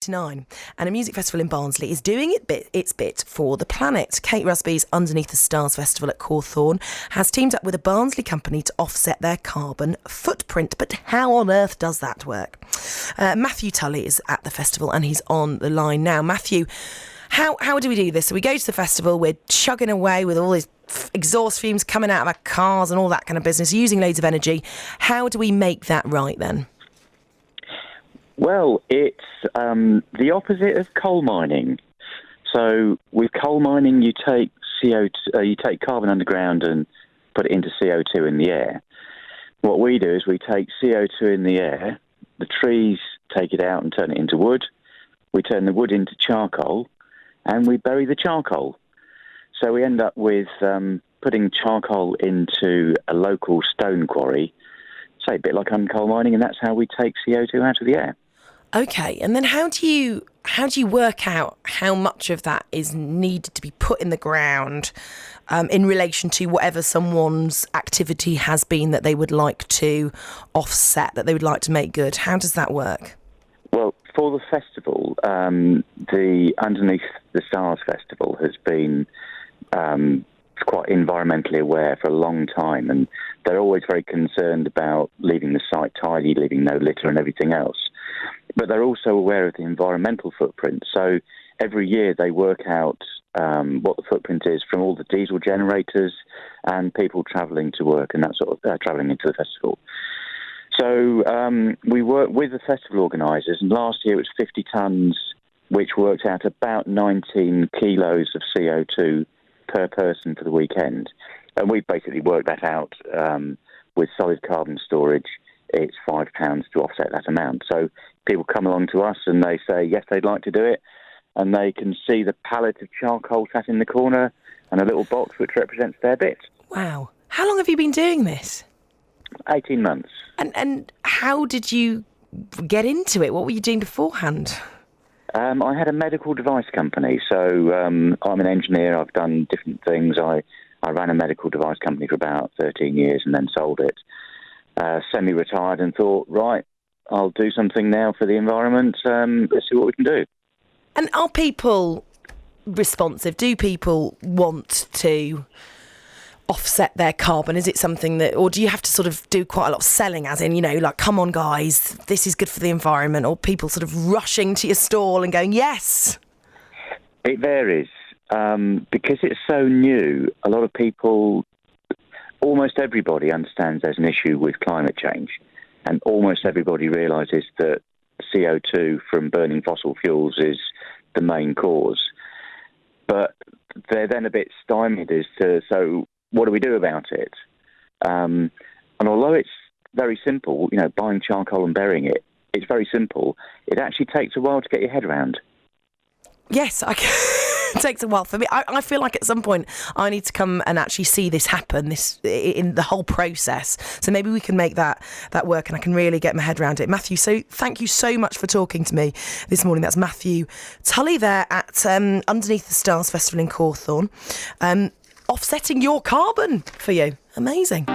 And a music festival in Barnsley is doing its bit for the planet. Kate Rusby's Underneath the Stars Festival at Cawthorne has teamed up with a Barnsley company to offset their carbon footprint. But how on earth does that work? Matthew Tulley is at the festival and he's on the line now. Matthew, how do we do this? So we go to the festival, we're chugging away with all these exhaust fumes coming out of our cars and all that kind of business, using loads of energy. How do we make that right then? Well, it's the opposite of coal mining. So with coal mining, you take CO2, you take carbon underground and put it into CO2 in the air. What we do is we take CO2 in the air, the trees take it out and turn it into wood. We turn the wood into charcoal, and we bury the charcoal. So we end up with putting charcoal into a local stone quarry, say a bit like coal mining, and that's how we take CO2 out of the air. Okay, and then how do you work out how much of that is needed to be put in the ground in relation to whatever someone's activity has been that they would like to offset, that they would like to make good? How does that work? Well, for the festival, the Underneath the Stars Festival has been quite environmentally aware for a long time, and they're always very concerned about leaving the site tidy, leaving no litter and everything else. But they're also aware of the environmental footprint. So every year they work out what the footprint is from all the diesel generators and people travelling to work and that sort of travelling into the festival. So we work with the festival organisers, and last year it was 50 tonnes, which worked out about 19 kilos of CO2 per person for the weekend. And we've basically worked that out with solid carbon storage. It's £5 to offset that amount. So people come along to us and they say, yes, they'd like to do it. And they can see the pallet of charcoal sat in the corner and a little box which represents their bit. Wow. How long have you been doing this? 18 months. And how did you get into it? What were you doing beforehand? I had a medical device company. So I'm an engineer. I've done different things. I ran a medical device company for about 13 years and then sold it. Semi-retired and thought, right, I'll do something now for the environment. Let's see what we can do. And are people responsive? Do people want to offset their carbon? Is it something that, or do you have to sort of do quite a lot of selling, as in, you know, like, come on guys, this is good for the environment, or people sort of rushing to your stall and going, yes? It varies. Because it's so new, a lot of people, almost everybody understands there's an issue with climate change, and almost everybody realises that CO2 from burning fossil fuels is the main cause. But they're then a bit stymied as to, so what do we do about it? And although it's very simple, you know, buying charcoal and burying it, it's very simple. It actually takes a while to get your head around. Yes, it takes a while for me. I feel like at some point I need to come and actually see this happen, this in the whole process. So maybe we can make that work, and I can really get my head around it. Matthew, so thank you so much for talking to me this morning. That's Matthew Tulley there at Underneath the Stars Festival in Cawthorne, offsetting your carbon for you. Amazing.